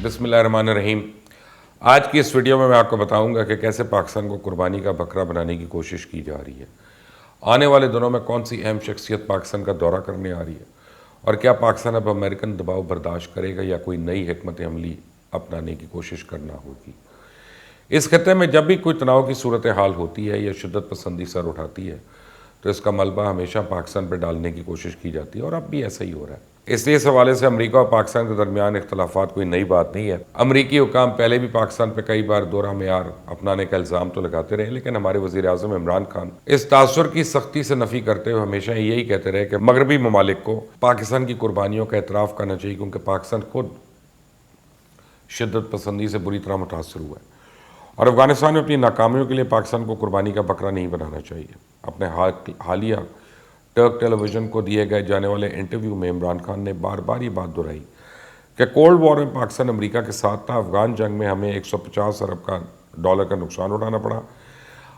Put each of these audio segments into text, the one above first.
بسم اللہ الرحمن الرحیم۔ آج کی اس ویڈیو میں آپ کو بتاؤں گا کہ کیسے پاکستان کو قربانی کا بکرا بنانے کی کوشش کی جا رہی ہے، آنے والے دنوں میں کون سی اہم شخصیت پاکستان کا دورہ کرنے آ رہی ہے، اور کیا پاکستان اب امریکن دباؤ برداشت کرے گا یا کوئی نئی حکمت عملی اپنانے کی کوشش کرنا ہوگی۔ اس خطے میں جب بھی کوئی تناؤ کی صورتحال ہوتی ہے یا شدت پسندی سر اٹھاتی ہے تو اس کا ملبہ ہمیشہ پاکستان پہ ڈالنے کی کوشش کی جاتی ہے، اور اب بھی ایسا ہی ہو رہا ہے۔ اس لیے اس حوالے سے امریکہ اور پاکستان کے درمیان اختلافات کوئی نئی بات نہیں ہے۔ امریکی حکام پہلے بھی پاکستان پہ کئی بار دورہ معیار اپنانے کا الزام تو لگاتے رہے، لیکن ہمارے وزیر اعظم عمران خان اس تاثر کی سختی سے نفی کرتے ہوئے ہمیشہ یہی کہتے رہے کہ مغربی ممالک کو پاکستان کی قربانیوں کا اعتراف کرنا چاہیے، کیونکہ پاکستان خود شدت پسندی سے بری طرح متاثر ہوا ہے، اور افغانستان میں اپنی ناکامیوں کے لیے پاکستان کو قربانی کا بکرا نہیں بنانا چاہیے۔ اپنے حالیہ ٹرک ٹیلی ویژن کو دیے گئے جانے والے انٹرویو میں عمران خان نے بار بار یہ بات دہرائی کہ کولڈ وار میں پاکستان امریکہ کے ساتھ تھا، افغان جنگ میں ہمیں $150 ارب کا نقصان اٹھانا پڑا،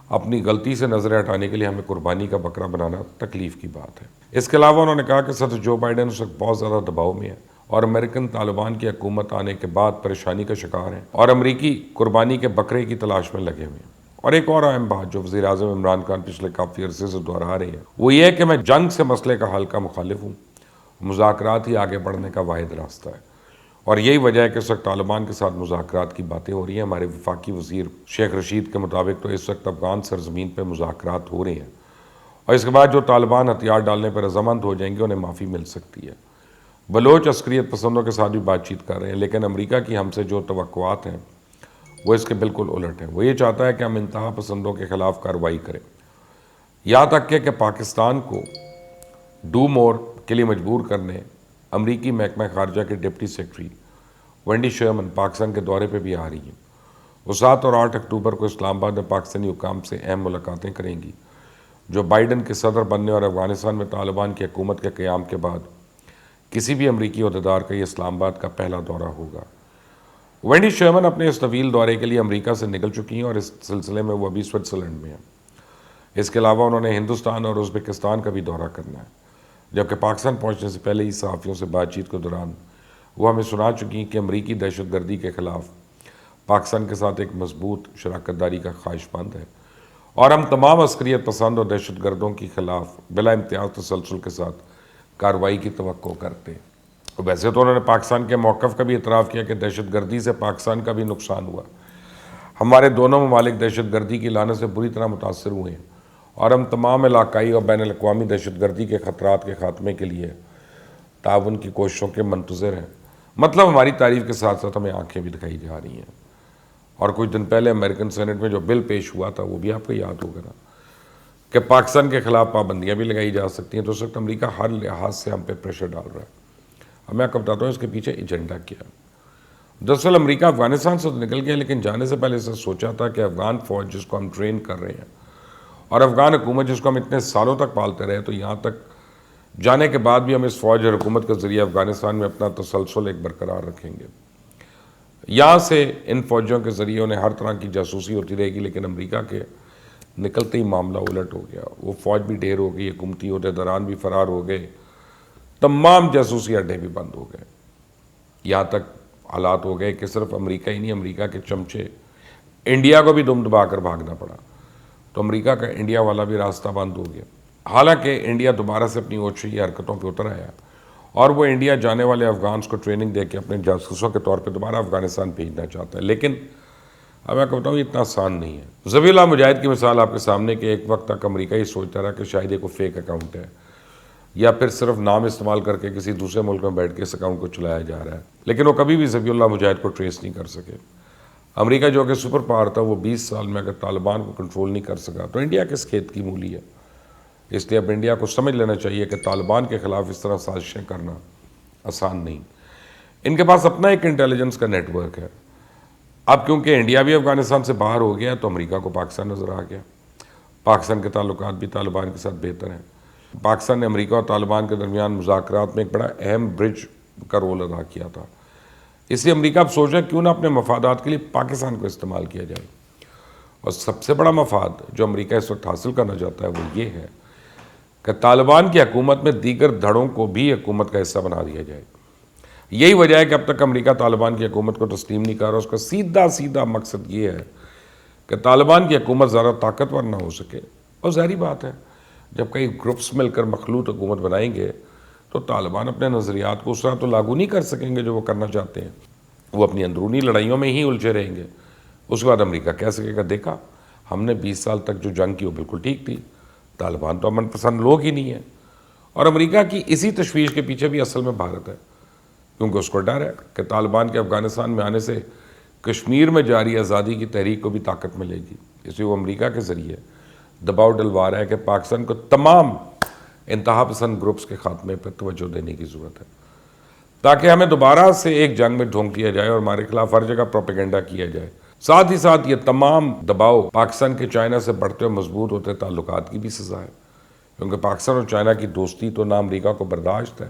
اپنی غلطی سے نظریں ہٹانے کے لیے ہمیں قربانی کا بکرا بنانا تکلیف کی بات ہے۔ اس کے علاوہ انہوں نے کہا کہ صدر جو بائیڈن اس وقت بہت زیادہ دباؤ میں ہے، اور امریکن طالبان کی حکومت آنے کے بعد پریشانی کا شکار ہیں، اور امریکی قربانی کے بکرے کی تلاش میں لگے ہوئے ہیں۔ اور ایک اور اہم بات جو وزیر اعظم عمران خان پچھلے کافی عرصے سے دہرا رہے ہیں وہ یہ ہے کہ میں جنگ سے مسئلے کا حل کا مخالف ہوں، مذاکرات ہی آگے بڑھنے کا واحد راستہ ہے، اور یہی وجہ ہے کہ اس وقت طالبان کے ساتھ مذاکرات کی باتیں ہو رہی ہیں۔ ہمارے وفاقی وزیر شیخ رشید کے مطابق تو اس وقت افغان سرزمین پہ مذاکرات ہو رہے ہیں، اور اس کے بعد جو طالبان ہتھیار ڈالنے پر رضامند ہو جائیں گے انہیں معافی مل سکتی ہے۔ بلوچ عسکریت پسندوں کے ساتھ بھی بات چیت کر رہے ہیں، لیکن امریکہ کی ہم سے جو توقعات ہیں وہ اس کے بالکل الٹ ہیں۔ وہ یہ چاہتا ہے کہ ہم انتہا پسندوں کے خلاف کارروائی کریں، یہاں تک کہ پاکستان کو ڈو مور کے لیے مجبور کرنے امریکی محکمہ خارجہ کے deputy secretary Wendy Sharman Pakistan کے دورے پہ بھی آ رہی ہیں۔ وہ 7 اور 8 اکتوبر کو اسلام آباد میں پاکستانی حکام سے اہم ملاقاتیں کریں گی، جو بائیڈن کے صدر بننے اور افغانستان میں طالبان کی حکومت کے قیام کے بعد کسی بھی امریکی عہدیدار کا یہ اسلام آباد کا پہلا دورہ ہوگا۔ وینڈی شرمن اپنے اس طویل دورے کے لیے امریکہ سے نکل چکی ہیں، اور اس سلسلے میں وہ ابھی سوئٹزرلینڈ میں ہیں۔ اس کے علاوہ انہوں نے ہندوستان اور ازبکستان کا بھی دورہ کرنا ہے، جبکہ پاکستان پہنچنے سے پہلے ہی صحافیوں سے بات چیت کے دوران وہ ہمیں سنا چکی ہیں کہ امریکی دہشت گردی کے خلاف پاکستان کے ساتھ ایک مضبوط شراکت داری کا خواہش مند ہے، اور ہم تمام عسکریت پسند اور دہشت گردوں کے خلاف بلا امتیاز تسلسل کے ساتھ کارروائی کی توقع کرتے ہیں۔ ویسے تو انہوں نے پاکستان کے موقف کا بھی اعتراف کیا کہ دہشت گردی سے پاکستان کا بھی نقصان ہوا، ہمارے دونوں ممالک دہشت گردی کی لعنت سے بری طرح متاثر ہوئے ہیں، اور ہم تمام علاقائی اور بین الاقوامی دہشت گردی کے خطرات کے خاتمے کے لیے تعاون کی کوششوں کے منتظر ہیں۔ مطلب ہماری تعریف کے ساتھ ساتھ ہمیں آنکھیں بھی دکھائی جا رہی ہیں۔ اور کچھ دن پہلے امریکن سینٹ میں جو بل پیش ہوا تھا وہ بھی آپ کو یاد ہوگا نا، کہ پاکستان کے خلاف پابندیاں بھی لگائی جا سکتی ہیں، تو اس وقت امریکہ ہر لحاظ سے ہم پہ پریشر ڈال رہا ہے۔ اب میں آپ کو بتاتا ہوں اس کے پیچھے ایجنڈا کیا ہے۔ دراصل امریکہ افغانستان سے تو نکل گیا، لیکن جانے سے پہلے سے سوچا تھا کہ افغان فوج جس کو ہم ٹرین کر رہے ہیں، اور افغان حکومت جس کو ہم اتنے سالوں تک پالتے رہے، تو یہاں تک جانے کے بعد بھی ہم اس فوج اور حکومت کے ذریعے افغانستان میں اپنا تسلسل ایک برقرار رکھیں گے۔ یہاں سے ان فوجوں کے ذریعے انہیں ہر طرح کی جاسوسی ہوتی رہے گی، لیکن امریکہ کے نکلتے ہی معاملہ الٹ ہو گیا۔ وہ فوج بھی ڈھیر ہو گئی، حکومتی عہدیداران بھی فرار ہو گئے، تمام جاسوسی اڈے بھی بند ہو گئے۔ یہاں تک حالات ہو گئے کہ صرف امریکہ ہی نہیں، امریکہ کے چمچے انڈیا کو بھی دم دبا کر بھاگنا پڑا، تو امریکہ کا انڈیا والا بھی راستہ بند ہو گیا۔ حالانکہ انڈیا دوبارہ سے اپنی اوچھی حرکتوں پہ اتر آیا، اور وہ انڈیا جانے والے افغانس کو ٹریننگ دے کے اپنے جاسوسوں کے طور پہ دوبارہ افغانستان بھیجنا چاہتا ہے، لیکن اب میں کہتا ہوں یہ اتنا آسان نہیں ہے۔ ذبیح اللہ مجاہد کی مثال آپ کے سامنے کہ ایک وقت تک امریکہ ہی سوچتا رہا کہ شاید یہ کوئی فیک اکاؤنٹ ہے، یا پھر صرف نام استعمال کر کے کسی دوسرے ملک میں بیٹھ کے اس اکاؤنٹ کو چلایا جا رہا ہے، لیکن وہ کبھی بھی ذبیح اللہ مجاہد کو ٹریس نہیں کر سکے۔ امریکہ جو کہ سپر پاور تھا، وہ 20 سال میں اگر طالبان کو کنٹرول نہیں کر سکا تو انڈیا کس کھیت کی مولی ہے۔ اس لیے اب انڈیا کو سمجھ لینا چاہیے کہ طالبان کے خلاف اس طرح سازشیں کرنا آسان نہیں۔ ان کے پاس اپنا ایک انٹیلیجنس کا نیٹ ورک ہے۔ اب کیونکہ انڈیا بھی افغانستان سے باہر ہو گیا تو امریکہ کو پاکستان نظر آ گیا۔ پاکستان کے تعلقات بھی طالبان کے ساتھ بہتر ہیں۔ پاکستان نے امریکہ اور طالبان کے درمیان مذاکرات میں ایک بڑا اہم برج کا رول ادا کیا تھا، اس لیے امریکہ اب سوچ رہا ہے کیوں نہ اپنے مفادات کے لیے پاکستان کو استعمال کیا جائے۔ اور سب سے بڑا مفاد جو امریکہ اس وقت حاصل کرنا چاہتا ہے وہ یہ ہے کہ طالبان کی حکومت میں دیگر دھڑوں کو بھی حکومت کا حصہ بنا دیا جائے۔ یہی وجہ ہے کہ اب تک امریکہ طالبان کی حکومت کو تسلیم نہیں کر رہا. اس کا سیدھا مقصد یہ ہے کہ طالبان کی حکومت زیادہ طاقتور نہ ہو سکے. اور ظاہری بات ہے جب کئی گروپس مل کر مخلوط حکومت بنائیں گے تو طالبان اپنے نظریات کو اس طرح تو لاگو نہیں کر سکیں گے جو وہ کرنا چاہتے ہیں. وہ اپنی اندرونی لڑائیوں میں ہی الجھے رہیں گے. اس کے بعد امریکہ کہہ سکے گا دیکھا ہم نے 20 سال تک جو جنگ کی وہ بالکل ٹھیک تھی, طالبان تو امن پسند لوگ ہی نہیں ہیں. اور امریکہ کی اسی تشویش کے پیچھے بھی اصل میں بھارت ہے, کیونکہ اس کو ڈر ہے کہ طالبان کے افغانستان میں آنے سے کشمیر میں جاری آزادی کی تحریک کو بھی طاقت ملے گی. اس لیے وہ امریکہ کے ذریعے دباؤ ڈلوا رہا ہے کہ پاکستان کو تمام انتہا پسند گروپس کے خاتمے پر توجہ دینے کی ضرورت ہے, تاکہ ہمیں دوبارہ سے ایک جنگ میں ڈھونک دیا جائے اور ہمارے خلاف ہر جگہ پروپیگنڈا کیا جائے. ساتھ ہی ساتھ یہ تمام دباؤ پاکستان کے چائنا سے بڑھتے اور مضبوط ہوتے تعلقات کی بھی سزا ہے, کیونکہ پاکستان اور چائنا کی دوستی تو نہ امریکہ کو برداشت ہے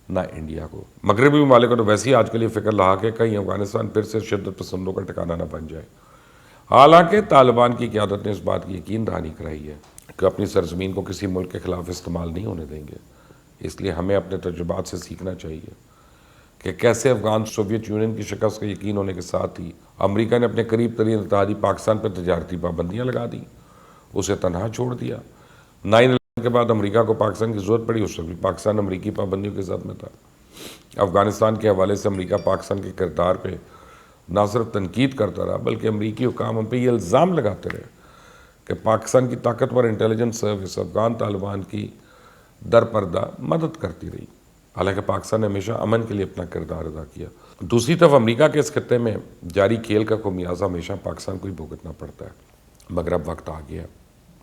نہ انڈیا کو. مغربی ممالک کو تو ویسے ہی آج کل یہ فکر رہا کہ کہیں افغانستان پھر سے شدت پسندوں کا ٹھکانہ نہ بن جائے. حالانکہ طالبان کی قیادت نے اس بات کی یقین دہانی کرائی ہے کہ اپنی سرزمین کو کسی ملک کے خلاف استعمال نہیں ہونے دیں گے. اس لیے ہمیں اپنے تجربات سے سیکھنا چاہیے کہ کیسے افغان سوویت یونین کی شکست کا یقین ہونے کے ساتھ ہی امریکہ نے اپنے قریب ترین اتحادی پاکستان پر تجارتی پابندیاں لگا دیں, اسے تنہا چھوڑ دیا. 9/11 کے بعد امریکہ کو پاکستان کی ضرورت پڑی, اس وقت بھی پاکستان امریکی پابندیوں کے زد میں تھا. افغانستان کے حوالے سے امریکہ پاکستان کے کردار پہ نہ صرف تنقید کرتا رہا بلکہ امریکی حکام ہم پہ یہ الزام لگاتے رہے کہ پاکستان کی طاقتور انٹیلیجنس سروس افغان طالبان کی درپردہ مدد کرتی رہی, حالانکہ پاکستان نے ہمیشہ امن کے لیے اپنا کردار ادا کیا. دوسری طرف امریکہ کے اس خطے میں جاری کھیل کا خمیازہ ہمیشہ پاکستان کو ہی بھگتنا پڑتا ہے. مگر اب وقت آ گیا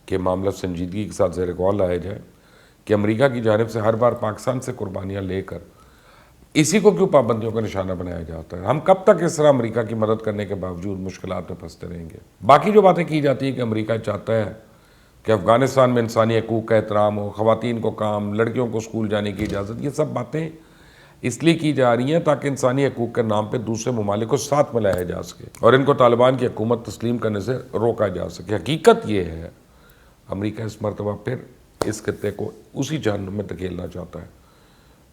کہ معاملہ سنجیدگی کے ساتھ زیر غور لایا جائے کہ امریکہ کی جانب سے ہر بار پاکستان سے قربانیاں لے کر اسی کو کیوں پابندیوں کا نشانہ بنایا جاتا ہے. ہم کب تک اس طرح امریکہ کی مدد کرنے کے باوجود مشکلات میں پھنستے رہیں گے. باقی جو باتیں کی جاتی ہیں کہ امریکہ چاہتا ہے کہ افغانستان میں انسانی حقوق کا احترام ہو, خواتین کو کام, لڑکیوں کو اسکول جانے کی اجازت, یہ سب باتیں اس لیے کی جا رہی ہیں تاکہ انسانی حقوق کے نام پہ دوسرے ممالک کو ساتھ ملایا جا سکے اور ان کو طالبان کی حکومت تسلیم کرنے سے روکا جا سکے. حقیقت یہ ہے امریکہ اس مرتبہ پھر اس خطے کو اسی جہنم میں دھکیلنا چاہتا ہے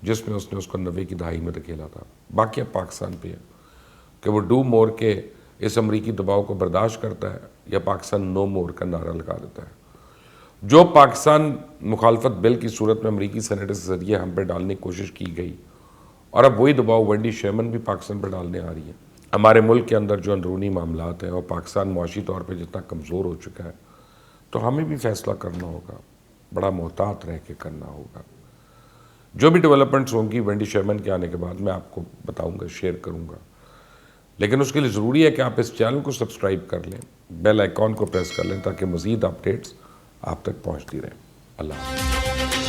جس میں اس نے اس کو 90 کی دہائی میں دھکیلا تھا. باقی اب پاکستان پہ ہے کہ وہ ڈو مور کے اس امریکی دباؤ کو برداشت کرتا ہے یا پاکستان نو مور کا نعرہ لگا دیتا ہے. جو پاکستان مخالفت بل کی صورت میں امریکی سینیٹر کے ذریعے ہم پہ ڈالنے کی کوشش کی گئی اور اب وہی دباؤ ونڈی شیمن بھی پاکستان پر ڈالنے آ رہی ہے. ہمارے ملک کے اندر جو اندرونی معاملات ہیں اور پاکستان معاشی طور پہ جتنا کمزور ہو چکا ہے تو ہمیں بھی فیصلہ کرنا ہوگا, بڑا محتاط رہ کے کرنا ہوگا. جو بھی ڈیولپمنٹس ہوں گی ونڈی شیمن کے آنے کے بعد میں آپ کو بتاؤں گا, شیئر کروں گا. لیکن اس کے لیے ضروری ہے کہ آپ اس چینل کو سبسکرائب کر لیں, بیل آئیکن کو پریس کر لیں تاکہ مزید اپڈیٹس آپ تک پہنچتی رہیں. اللہ حافظ.